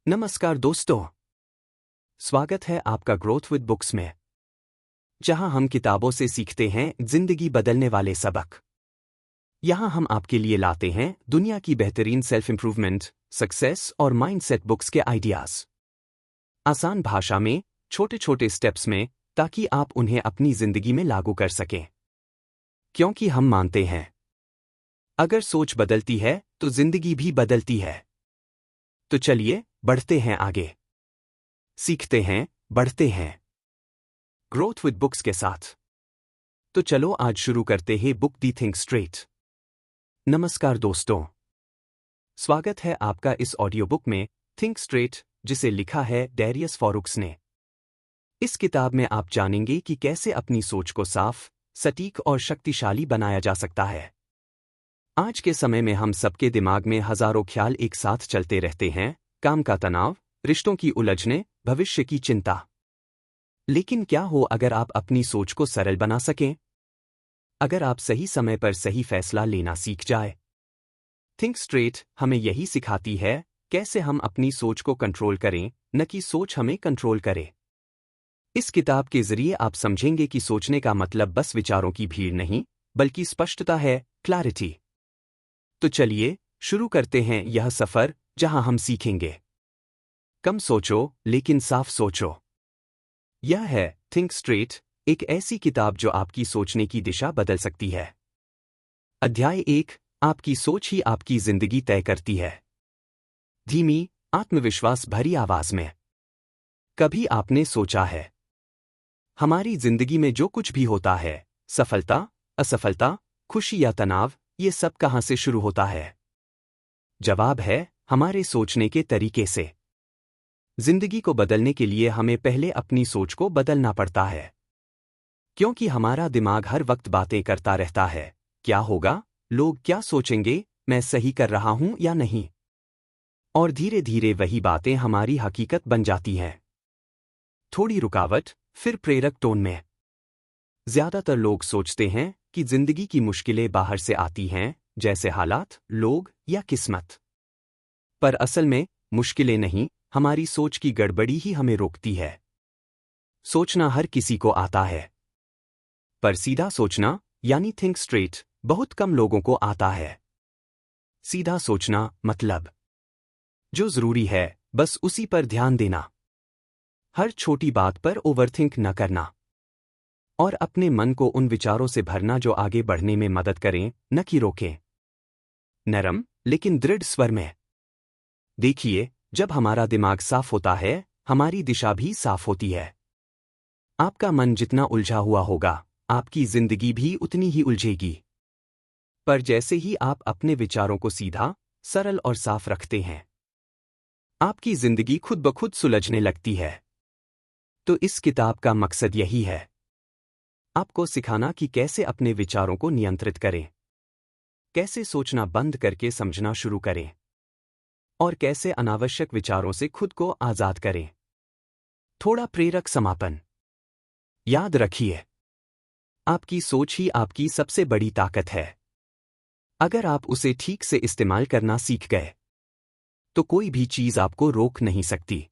नमस्कार दोस्तों। स्वागत है आपका ग्रोथ विद बुक्स में, जहां हम किताबों से सीखते हैं जिंदगी बदलने वाले सबक। यहां हम आपके लिए लाते हैं दुनिया की बेहतरीन सेल्फ इंप्रूवमेंट, सक्सेस और माइंडसेट बुक्स के आइडियाज, आसान भाषा में, छोटे छोटे स्टेप्स में, ताकि आप उन्हें अपनी जिंदगी में लागू कर सकें। क्योंकि हम मानते हैं, अगर सोच बदलती है तो जिंदगी भी बदलती है। तो चलिए बढ़ते हैं आगे, सीखते हैं, बढ़ते हैं ग्रोथ विद बुक्स के साथ। तो चलो आज शुरू करते हैं बुक दी थिंक स्ट्रेट। नमस्कार दोस्तों, स्वागत है आपका इस ऑडियो बुक में थिंक स्ट्रेट, जिसे लिखा है डेरियस फॉरुक्स ने। इस किताब में आप जानेंगे कि कैसे अपनी सोच को साफ, सटीक और शक्तिशाली बनाया जा सकता है। आज के समय में हम सबके दिमाग में हजारों ख्याल एक साथ चलते रहते हैं, काम का तनाव, रिश्तों की उलझने, भविष्य की चिंता। लेकिन क्या हो अगर आप अपनी सोच को सरल बना सकें? अगर आप सही समय पर सही फैसला लेना सीख जाए। थिंक स्ट्रेट हमें यही सिखाती है कैसे हम अपनी सोच को कंट्रोल करें, न कि सोच हमें कंट्रोल करे। इस किताब के जरिए आप समझेंगे कि सोचने का मतलब बस विचारों की भीड़ नहीं, बल्कि स्पष्टता है, क्लैरिटी। तो चलिए शुरू करते हैं यह सफर, जहां हम सीखेंगे कम सोचो लेकिन साफ सोचो। यह है थिंक स्ट्रेट, एक ऐसी किताब जो आपकी सोचने की दिशा बदल सकती है। अध्याय 1, आपकी सोच ही आपकी जिंदगी तय करती है। धीमी, आत्मविश्वास भरी आवाज में। कभी आपने सोचा है, हमारी जिंदगी में जो कुछ भी होता है, सफलता, असफलता, खुशी या तनाव, ये सब कहां से शुरू होता है? जवाब है, हमारे सोचने के तरीके से। जिंदगी को बदलने के लिए हमें पहले अपनी सोच को बदलना पड़ता है। क्योंकि हमारा दिमाग हर वक्त बातें करता रहता है, क्या होगा, लोग क्या सोचेंगे, मैं सही कर रहा हूं या नहीं। और धीरे धीरे वही बातें हमारी हकीकत बन जाती हैं। थोड़ी रुकावट, फिर प्रेरक टोन में। ज्यादातर लोग सोचते हैं कि जिंदगी की मुश्किलें बाहर से आती हैं, जैसे हालात, लोग या किस्मत। पर असल में मुश्किलें नहीं, हमारी सोच की गड़बड़ी ही हमें रोकती है। सोचना हर किसी को आता है, पर सीधा सोचना यानी थिंक स्ट्रेट बहुत कम लोगों को आता है। सीधा सोचना मतलब जो जरूरी है बस उसी पर ध्यान देना, हर छोटी बात पर ओवरथिंक न करना, और अपने मन को उन विचारों से भरना जो आगे बढ़ने में मदद करें, न कि रोकें। नरम लेकिन दृढ़ स्वर में। देखिए, जब हमारा दिमाग साफ होता है, हमारी दिशा भी साफ होती है। आपका मन जितना उलझा हुआ होगा, आपकी जिंदगी भी उतनी ही उलझेगी। पर जैसे ही आप अपने विचारों को सीधा, सरल और साफ रखते हैं, आपकी जिंदगी खुद ब खुद सुलझने लगती है। तो इस किताब का मकसद यही है, आपको सिखाना कि कैसे अपने विचारों को नियंत्रित करें, कैसे सोचना बंद करके समझना शुरू करें, और कैसे अनावश्यक विचारों से खुद को आजाद करें। थोड़ा प्रेरक समापन। याद रखिए, आपकी सोच ही आपकी सबसे बड़ी ताकत है। अगर आप उसे ठीक से इस्तेमाल करना सीख गए, तो कोई भी चीज आपको रोक नहीं सकती।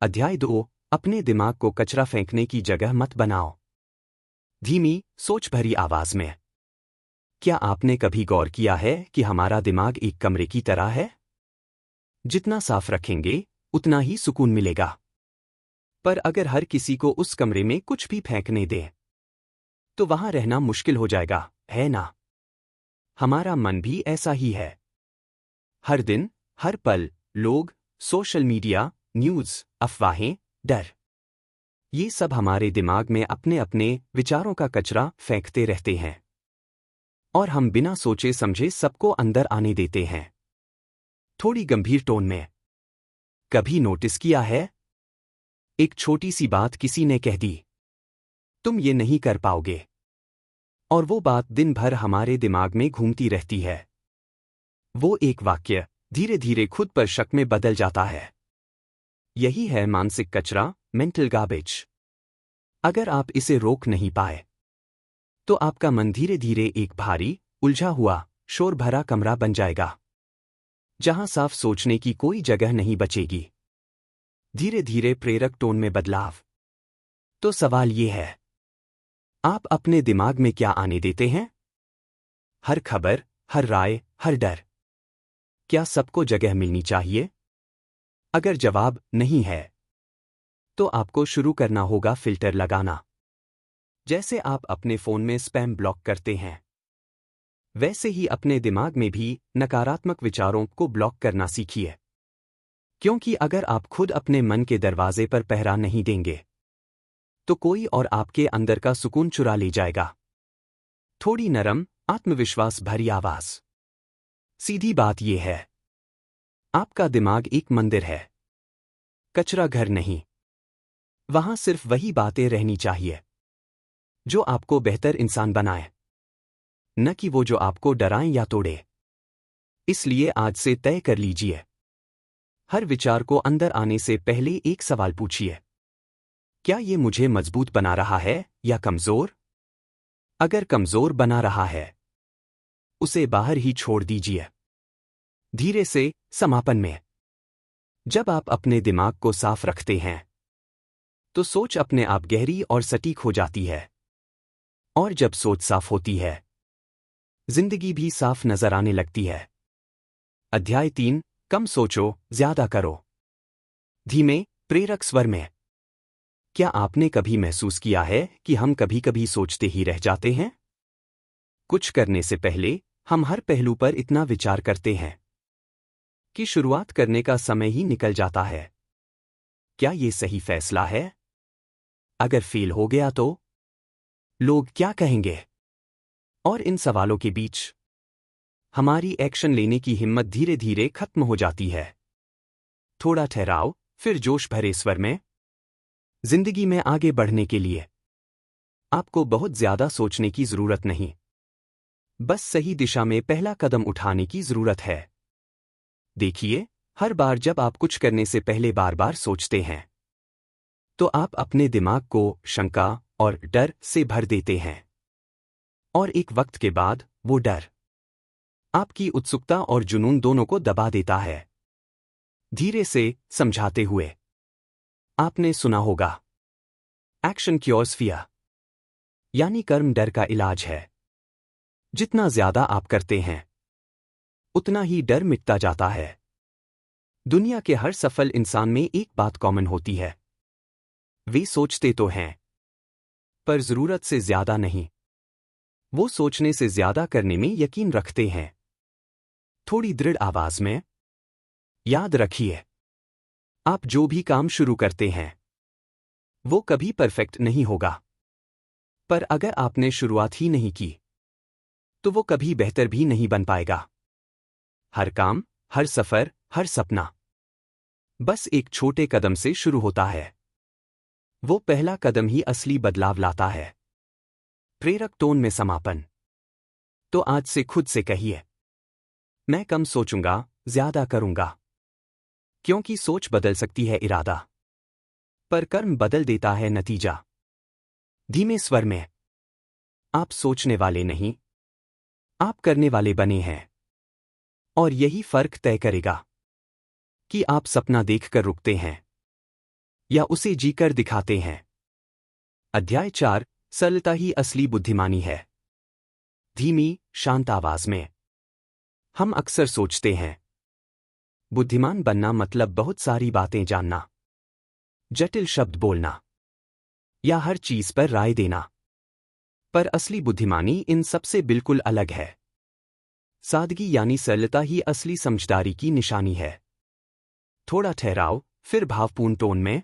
अध्याय 2, अपने दिमाग को कचरा फेंकने की जगह मत बनाओ। धीमी, सोच भरी आवाज में। क्या आपने कभी गौर किया है कि हमारा दिमाग एक कमरे की तरह है? जितना साफ रखेंगे, उतना ही सुकून मिलेगा। पर अगर हर किसी को उस कमरे में कुछ भी फेंकने दें, तो वहां रहना मुश्किल हो जाएगा, है ना? हमारा मन भी ऐसा ही है। हर दिन, हर पल, लोग, सोशल मीडिया, न्यूज़, अफवाहें, डर, ये सब हमारे दिमाग में अपने अपने विचारों का कचरा फेंकते रहते हैं। और हम बिना सोचे समझे सबको अंदर आने देते हैं। थोड़ी गंभीर टोन में। कभी नोटिस किया है? एक छोटी सी बात किसी ने कह दी, तुम ये नहीं कर पाओगे, और वो बात दिन भर हमारे दिमाग में घूमती रहती है। वो एक वाक्य धीरे धीरे खुद पर शक में बदल जाता है। यही है मानसिक कचरा, मेंटल गार्बेज। अगर आप इसे रोक नहीं पाए, तो आपका मन धीरे धीरे एक भारी, उलझा हुआ, शोर भरा कमरा बन जाएगा। जहां साफ सोचने की कोई जगह नहीं बचेगी। धीरे धीरे प्रेरक टोन में बदलाव। तो सवाल ये है, आप अपने दिमाग में क्या आने देते हैं? हर खबर, हर राय, हर डर। क्या सबको जगह मिलनी चाहिए? अगर जवाब नहीं है, तो आपको शुरू करना होगा फिल्टर लगाना। जैसे आप अपने फोन में स्पैम ब्लॉक करते हैं, वैसे ही अपने दिमाग में भी नकारात्मक विचारों को ब्लॉक करना सीखिए। क्योंकि अगर आप खुद अपने मन के दरवाजे पर पहरा नहीं देंगे, तो कोई और आपके अंदर का सुकून चुरा ले जाएगा। थोड़ी नरम, आत्मविश्वास भरी आवाज। सीधी बात यह है, आपका दिमाग एक मंदिर है, कचरा घर नहीं। वहां सिर्फ वही बातें रहनी चाहिए जो आपको बेहतर इंसान बनाए, न कि वो जो आपको डराएं या तोड़े। इसलिए आज से तय कर लीजिए, हर विचार को अंदर आने से पहले एक सवाल पूछिए, क्या ये मुझे मजबूत बना रहा है या कमजोर? अगर कमजोर बना रहा है, उसे बाहर ही छोड़ दीजिए। धीरे से, समापन में, जब आप अपने दिमाग को साफ रखते हैं, तो सोच अपने आप गहरी और सटीक हो जाती है। और जब सोच साफ होती है, जिंदगी भी साफ नजर आने लगती है। अध्याय 3, कम सोचो, ज्यादा करो। धीमे, प्रेरक स्वर में। क्या आपने कभी महसूस किया है कि हम कभी कभी सोचते ही रह जाते हैं? कुछ करने से पहले हम हर पहलू पर इतना विचार करते हैं कि शुरुआत करने का समय ही निकल जाता है। क्या ये सही फैसला है? अगर फेल हो गया तो? लोग क्या कहेंगे? और इन सवालों के बीच हमारी एक्शन लेने की हिम्मत धीरे धीरे खत्म हो जाती है। थोड़ा ठहराव, फिर जोश भरे स्वर में। जिंदगी में आगे बढ़ने के लिए आपको बहुत ज्यादा सोचने की जरूरत नहीं, बस सही दिशा में पहला कदम उठाने की जरूरत है। देखिए, हर बार जब आप कुछ करने से पहले बार बार सोचते हैं, तो आप अपने दिमाग को शंका और डर से भर देते हैं। और एक वक्त के बाद वो डर आपकी उत्सुकता और जुनून दोनों को दबा देता है। धीरे से समझाते हुए, आपने सुना होगा, एक्शन क्योर्स फियर, यानी कर्म डर का इलाज है। जितना ज्यादा आप करते हैं, उतना ही डर मिटता जाता है। दुनिया के हर सफल इंसान में एक बात कॉमन होती है, वे सोचते तो हैं, पर जरूरत से ज्यादा नहीं। वो सोचने से ज्यादा करने में यकीन रखते हैं। थोड़ी दृढ़ आवाज में, याद रखिए, आप जो भी काम शुरू करते हैं, वो कभी परफेक्ट नहीं होगा। पर अगर आपने शुरुआत ही नहीं की, तो वो कभी बेहतर भी नहीं बन पाएगा। हर काम, हर सफर, हर सपना बस एक छोटे कदम से शुरू होता है। वो पहला कदम ही असली बदलाव लाता है। प्रेरक टोन में समापन। तो आज से खुद से कहिए, मैं कम सोचूंगा, ज्यादा करूंगा। क्योंकि सोच बदल सकती है इरादा, पर कर्म बदल देता है नतीजा। धीमे स्वर में, आप सोचने वाले नहीं, आप करने वाले बने हैं। और यही फर्क तय करेगा कि आप सपना देखकर रुकते हैं या उसे जीकर दिखाते हैं। अध्याय 4, सरलता ही असली बुद्धिमानी है। धीमी, शांत आवाज में। हम अक्सर सोचते हैं, बुद्धिमान बनना मतलब बहुत सारी बातें जानना, जटिल शब्द बोलना या हर चीज पर राय देना। पर असली बुद्धिमानी इन सबसे बिल्कुल अलग है। सादगी यानी सरलता ही असली समझदारी की निशानी है। थोड़ा ठहराव, फिर भावपूर्ण टोन में।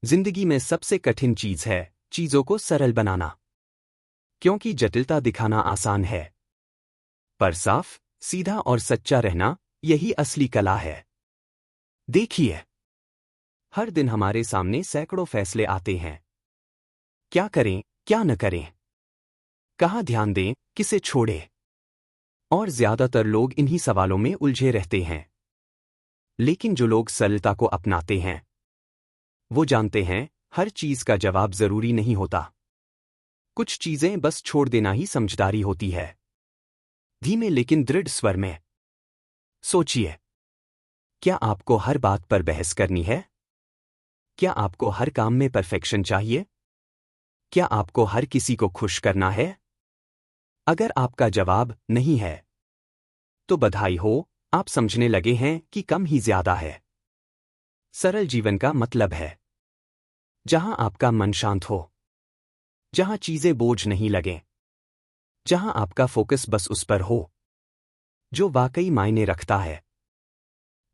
जिंदगी में सबसे कठिन चीज है चीजों को सरल बनाना। क्योंकि जटिलता दिखाना आसान है, पर साफ, सीधा और सच्चा रहना, यही असली कला है। देखिए, हर दिन हमारे सामने सैकड़ों फैसले आते हैं। क्या करें, क्या न करें, कहाँ ध्यान दें, किसे छोड़ें। और ज्यादातर लोग इन्हीं सवालों में उलझे रहते हैं। लेकिन जो लोग सरलता को अपनाते हैं, वो जानते हैं, हर चीज का जवाब जरूरी नहीं होता। कुछ चीजें बस छोड़ देना ही समझदारी होती है। धीमे लेकिन दृढ़ स्वर में, सोचिए, क्या आपको हर बात पर बहस करनी है? क्या आपको हर काम में परफेक्शन चाहिए? क्या आपको हर किसी को खुश करना है? अगर आपका जवाब नहीं है, तो बधाई हो, आप समझने लगे हैं कि कम ही ज्यादा है। सरल जीवन का मतलब है जहां आपका मन शांत हो, जहां चीजें बोझ नहीं लगें, जहां आपका फोकस बस उस पर हो जो वाकई मायने रखता है।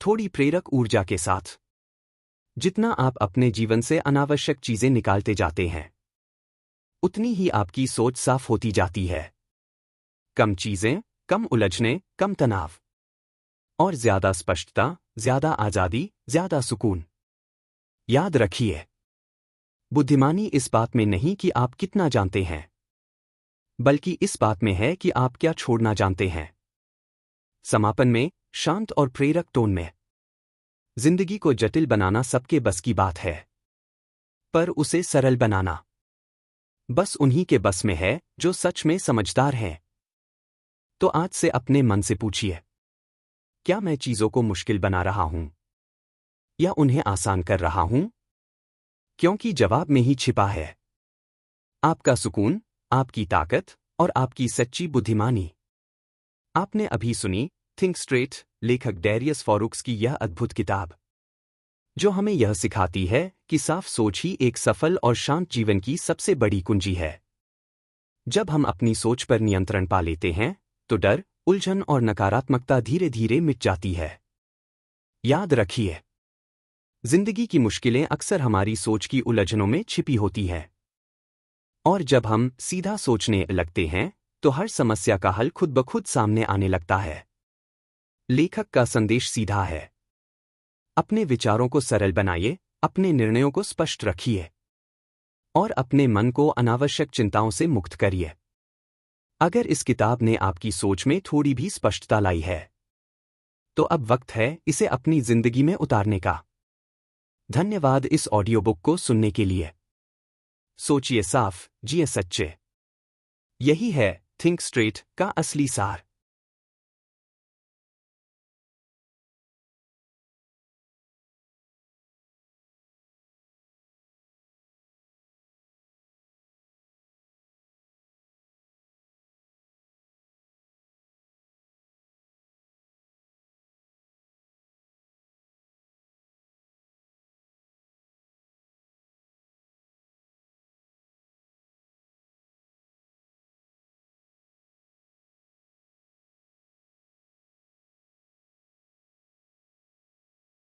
थोड़ी प्रेरक ऊर्जा के साथ। जितना आप अपने जीवन से अनावश्यक चीजें निकालते जाते हैं, उतनी ही आपकी सोच साफ होती जाती है। कम चीजें, कम उलझने, कम तनाव और ज्यादा स्पष्टता, ज्यादा आजादी, ज्यादा सुकून। याद रखिए, बुद्धिमानी इस बात में नहीं कि आप कितना जानते हैं, बल्कि इस बात में है कि आप क्या छोड़ना जानते हैं। समापन में, शांत और प्रेरक टोन में। जिंदगी को जटिल बनाना सबके बस की बात है, पर उसे सरल बनाना बस उन्हीं के बस में है जो सच में समझदार हैं। तो आज से अपने मन से पूछिए, क्या मैं चीजों को मुश्किल बना रहा हूं या उन्हें आसान कर रहा हूं? क्योंकि जवाब में ही छिपा है आपका सुकून, आपकी ताकत और आपकी सच्ची बुद्धिमानी। आपने अभी सुनी थिंक स्ट्रेट, लेखक डैरियस फॉरुक्स की यह अद्भुत किताब, जो हमें यह सिखाती है कि साफ सोच ही एक सफल और शांत जीवन की सबसे बड़ी कुंजी है। जब हम अपनी सोच पर नियंत्रण पा लेते हैं, तो डर, उलझन और नकारात्मकता धीरे धीरे मिट जाती है। याद रखिए, जिंदगी की मुश्किलें अक्सर हमारी सोच की उलझनों में छिपी होती हैं। और जब हम सीधा सोचने लगते हैं, तो हर समस्या का हल खुद ब खुद सामने आने लगता है। लेखक का संदेश सीधा है, अपने विचारों को सरल बनाइए, अपने निर्णयों को स्पष्ट रखिए और अपने मन को अनावश्यक चिंताओं से मुक्त करिए। अगर इस किताब ने आपकी सोच में थोड़ी भी स्पष्टता लाई है, तो अब वक्त है इसे अपनी जिंदगी में उतारने का। धन्यवाद इस ऑडियो बुक को सुनने के लिए। सोचिए साफ, जिए सच्चे। यही है थिंक स्ट्रेट का असली सार।